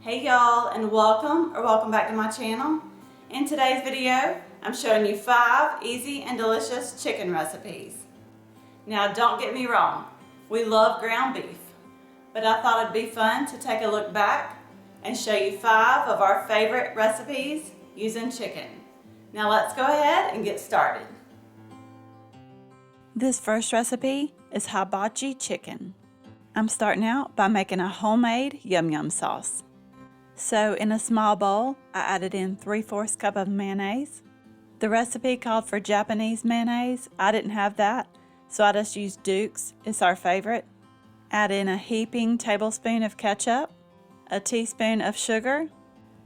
Hey y'all, and welcome back to my channel. In today's video, I'm showing you 5 easy and delicious chicken recipes. Now don't get me wrong, we love ground beef, but I thought it'd be fun to take a look back and show you 5 of our favorite recipes using chicken. Now let's go ahead and get started. This first recipe is hibachi chicken. I'm starting out by making a homemade yum yum sauce. So in a small bowl, I added in 3/4 cup of mayonnaise. The recipe called for Japanese mayonnaise. I didn't have that, so I just used Duke's. It's our favorite. Add in a heaping tablespoon of ketchup, a teaspoon of sugar,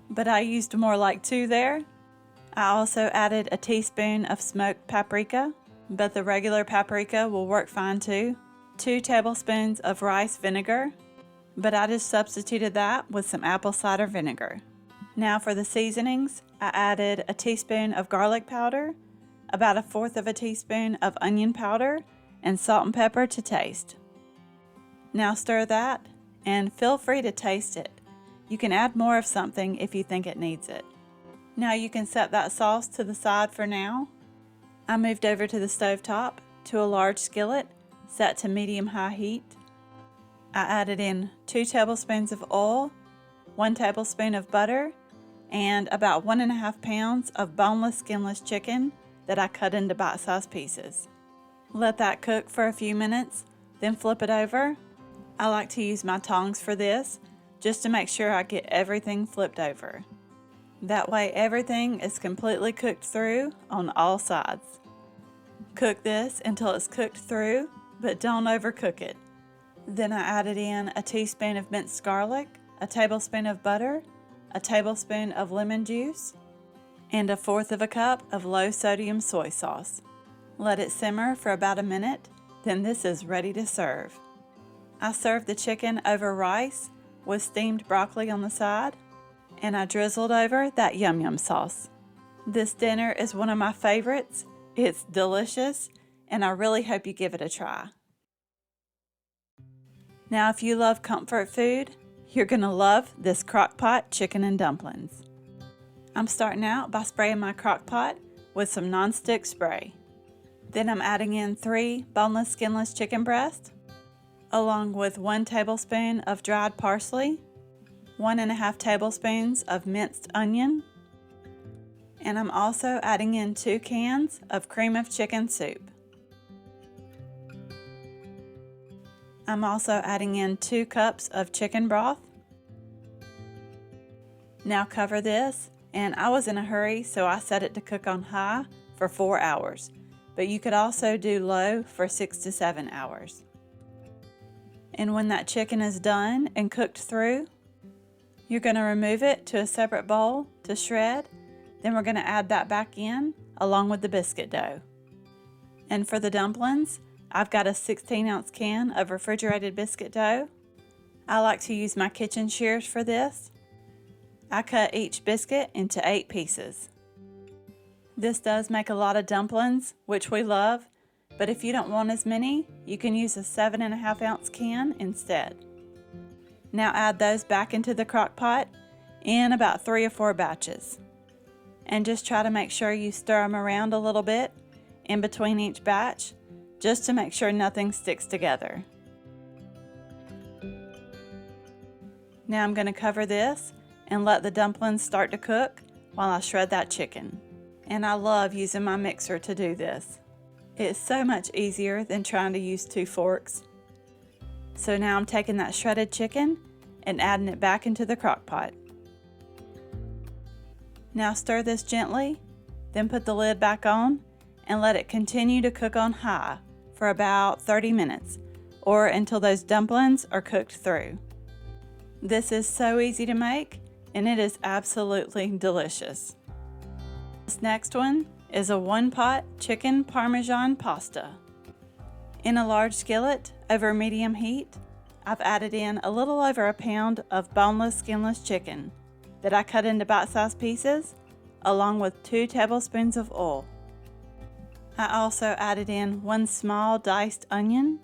but I used more like 2 there. I also added a teaspoon of smoked paprika, but the regular paprika will work fine too. 2 tablespoons of rice vinegar, but I just substituted that with some apple cider vinegar. Now for the seasonings, I added a teaspoon of garlic powder, about 1/4 of a teaspoon of onion powder, and salt and pepper to taste. Now stir that, and feel free to taste it. You can add more of something if you think it needs it. Now you can set that sauce to the side for now. I moved over to the stovetop to a large skillet set to medium-high heat. I added in 2 tablespoons of oil, 1 tablespoon of butter, and about 1.5 pounds of boneless, skinless chicken that I cut into bite-sized pieces. Let that cook for a few minutes, then flip it over. I like to use my tongs for this, just to make sure I get everything flipped over. That way everything is completely cooked through on all sides. Cook this until it's cooked through, but don't overcook it. Then I added in a teaspoon of minced garlic, a tablespoon of butter, a tablespoon of lemon juice, and 1/4 cup of low sodium soy sauce. Let it simmer for about a minute, then this is ready to serve. I served the chicken over rice with steamed broccoli on the side, and I drizzled over that yum yum sauce. This dinner is one of my favorites. It's delicious, and I really hope you give it a try. Now if you love comfort food, you're going to love this Crockpot chicken and dumplings. I'm starting out by spraying my Crockpot with some nonstick spray. Then I'm adding in 3 boneless, skinless chicken breasts, along with 1 tablespoon of dried parsley, 1.5 tablespoons of minced onion, and I'm also adding in 2 cans of cream of chicken soup. I'm also adding in 2 cups of chicken broth. Now cover this, and I was in a hurry, so I set it to cook on high for 4 hours, but you could also do low for 6 to 7 hours. And when that chicken is done and cooked through, you're going to remove it to a separate bowl to shred. Then we're going to add that back in along with the biscuit dough. And for the dumplings, I've got a 16-ounce can of refrigerated biscuit dough. I like to use my kitchen shears for this. I cut each biscuit into 8 pieces. This does make a lot of dumplings, which we love, but if you don't want as many, you can use a 7.5-ounce can instead. Now add those back into the crock pot in about 3 or 4 batches. And just try to make sure you stir them around a little bit in between each batch, just to make sure nothing sticks together. Now I'm going to cover this and let the dumplings start to cook while I shred that chicken. And I love using my mixer to do this. It's so much easier than trying to use 2 forks. So now I'm taking that shredded chicken and adding it back into the crock pot. Now stir this gently, then put the lid back on and let it continue to cook on high for about 30 minutes or until those dumplings are cooked through. This is so easy to make, and it is absolutely delicious. This next one is a 1-pot chicken Parmesan pasta. In a large skillet over medium heat, I've added in a little over 1 pound of boneless, skinless chicken that I cut into bite-sized pieces, along with 2 tablespoons of oil. I also added in 1 small diced onion,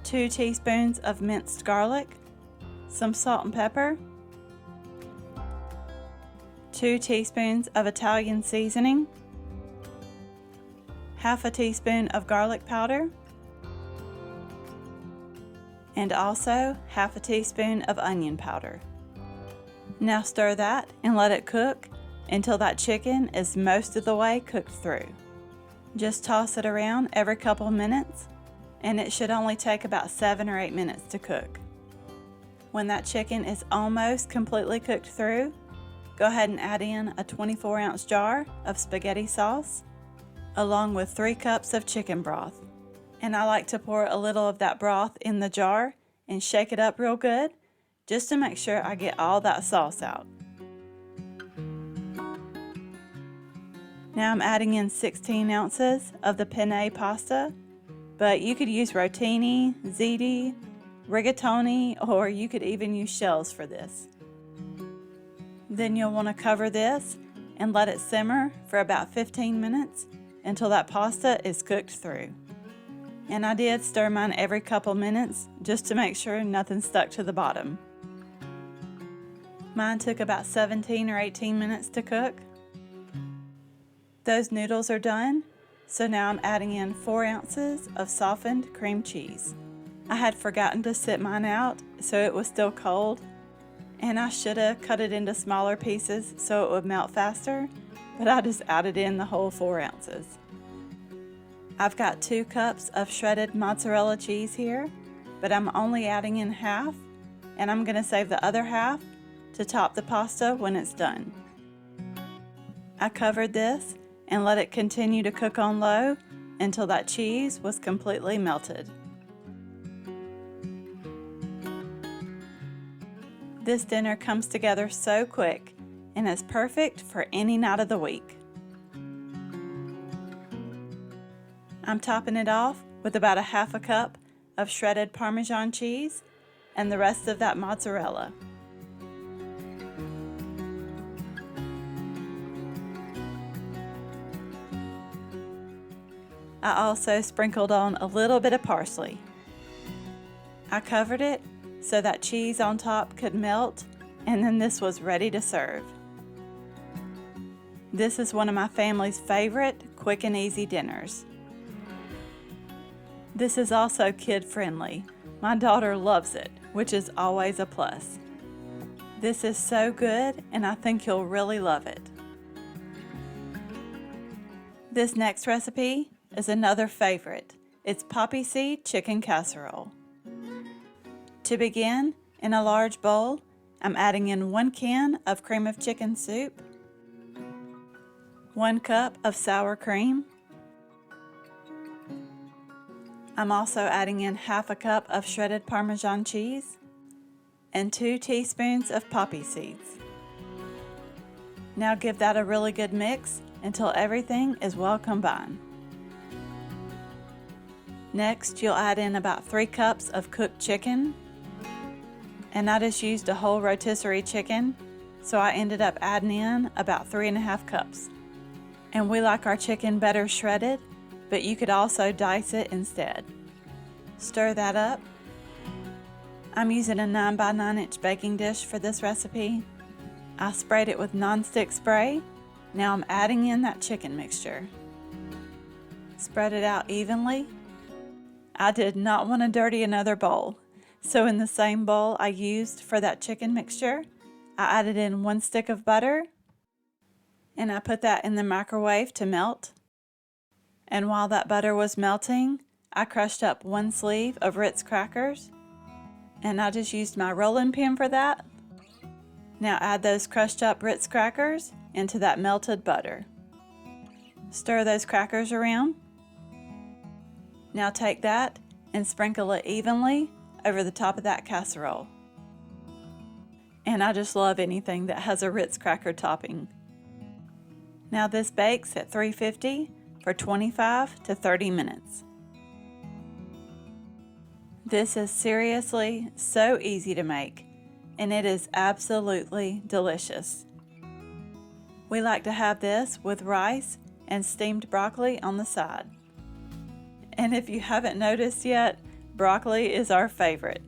2 teaspoons of minced garlic, some salt and pepper, 2 teaspoons of Italian seasoning, half a teaspoon of garlic powder, and also half a teaspoon of onion powder. Now stir that and let it cook until that chicken is most of the way cooked through. Just toss it around every couple minutes, and it should only take about 7 or 8 minutes to cook. When that chicken is almost completely cooked through, go ahead and add in a 24-ounce jar of spaghetti sauce, along with 3 cups of chicken broth. And I like to pour a little of that broth in the jar and shake it up real good, just to make sure I get all that sauce out. Now I'm adding in 16 ounces of the penne pasta, but you could use rotini, ziti, rigatoni, or you could even use shells for this. Then you'll want to cover this and let it simmer for about 15 minutes until that pasta is cooked through. And I did stir mine every couple minutes just to make sure nothing stuck to the bottom. Mine took about 17 or 18 minutes to cook. Those noodles are done, so now I'm adding in 4 ounces of softened cream cheese. I had forgotten to sit mine out, so it was still cold, and I should have cut it into smaller pieces so it would melt faster, but I just added in the whole 4 ounces. I've got 2 cups of shredded mozzarella cheese here, but I'm only adding in half, and I'm going to save the other half to top the pasta when it's done. I covered this and let it continue to cook on low until that cheese was completely melted. This dinner comes together so quick and is perfect for any night of the week. I'm topping it off with about a half a cup of shredded Parmesan cheese and the rest of that mozzarella. I also sprinkled on a little bit of parsley. I covered it so that cheese on top could melt, and then this was ready to serve. This is one of my family's favorite quick and easy dinners. This is also kid-friendly. My daughter loves it, which is always a plus. This is so good, and I think you'll really love it. This next recipe is another favorite. It's poppy seed chicken casserole. To begin, in a large bowl, I'm adding in 1 can of cream of chicken soup, 1 cup of sour cream. I'm also adding in half a cup of shredded Parmesan cheese and 2 teaspoons of poppy seeds. Now give that a really good mix until everything is well combined. Next, you'll add in about 3 cups of cooked chicken, and I just used a whole rotisserie chicken, so I ended up adding in about 3.5 cups. And we like our chicken better shredded, but you could also dice it instead. Stir that up. I'm using a 9x9 inch baking dish for this recipe. I sprayed it with nonstick spray. Now I'm adding in that chicken mixture. Spread it out evenly. I did not want to dirty another bowl, so in the same bowl I used for that chicken mixture, I added in 1 stick of butter, and I put that in the microwave to melt. And while that butter was melting, I crushed up 1 sleeve of Ritz crackers, and I just used my rolling pin for that. Now add those crushed up Ritz crackers into that melted butter. Stir those crackers around. Now take that and sprinkle it evenly over the top of that casserole. And I just love anything that has a Ritz cracker topping. Now this bakes at 350 for 25 to 30 minutes. This is seriously so easy to make, and it is absolutely delicious. We like to have this with rice and steamed broccoli on the side. And if you haven't noticed yet, broccoli is our favorite.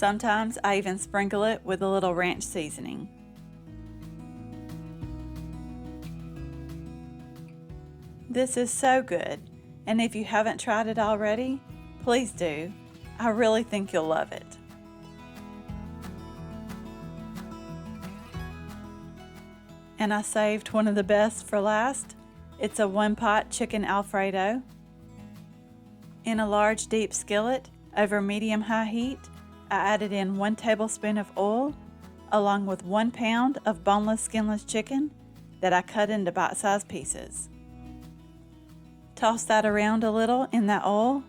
Sometimes I even sprinkle it with a little ranch seasoning. This is so good, and if you haven't tried it already, please do. I really think you'll love it. And I saved one of the best for last. It's a Pot Chicken Alfredo. In a large deep skillet over medium-high heat, I added in 1 tablespoon of oil along with 1 pound of boneless, skinless chicken that I cut into bite-sized pieces. Toss that around a little in that oil,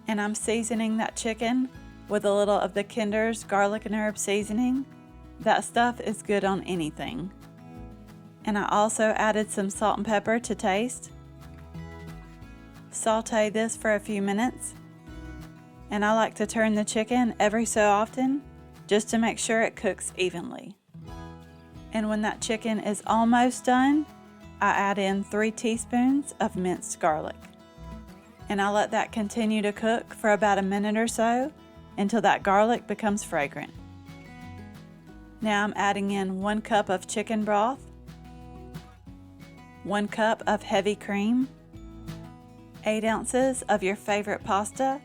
and I'm seasoning that chicken with a little of the Kinder's garlic and herb seasoning. That stuff is good on anything. And I also added some salt and pepper to taste. Saute this for a few minutes, and I like to turn the chicken every so often just to make sure it cooks evenly. And when that chicken is almost done, I add in 3 teaspoons of minced garlic. And I let that continue to cook for about a minute or so until that garlic becomes fragrant. Now I'm adding in 1 cup of chicken broth, 1 cup of heavy cream, 8 ounces of your favorite pasta.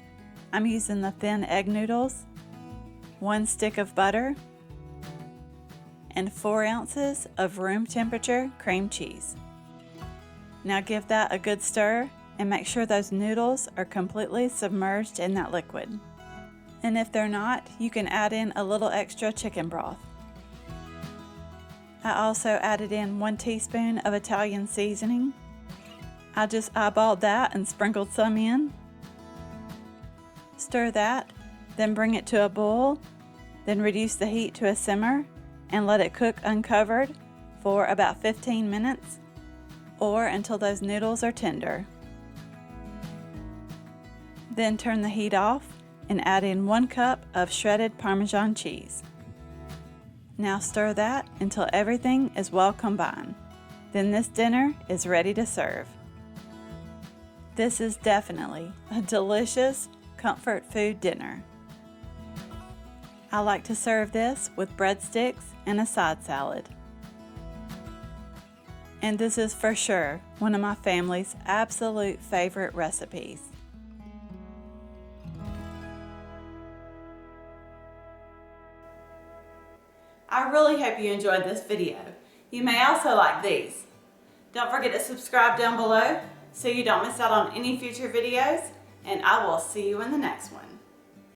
I'm using the thin egg noodles, 1 stick of butter, and 4 ounces of room temperature cream cheese. Now give that a good stir and make sure those noodles are completely submerged in that liquid. And if they're not, you can add in a little extra chicken broth. I also added in 1 teaspoon of Italian seasoning. I just eyeballed that and sprinkled some in. Stir that, then bring it to a boil, then reduce the heat to a simmer and let it cook uncovered for about 15 minutes or until those noodles are tender. Then turn the heat off and add in 1 cup of shredded Parmesan cheese. Now stir that until everything is well combined. Then this dinner is ready to serve. This is definitely a delicious comfort food dinner. I like to serve this with breadsticks and a side salad. And this is for sure one of my family's absolute favorite recipes. I really hope you enjoyed this video. You may also like these. Don't forget to subscribe down below so you don't miss out on any future videos, and I will see you in the next one.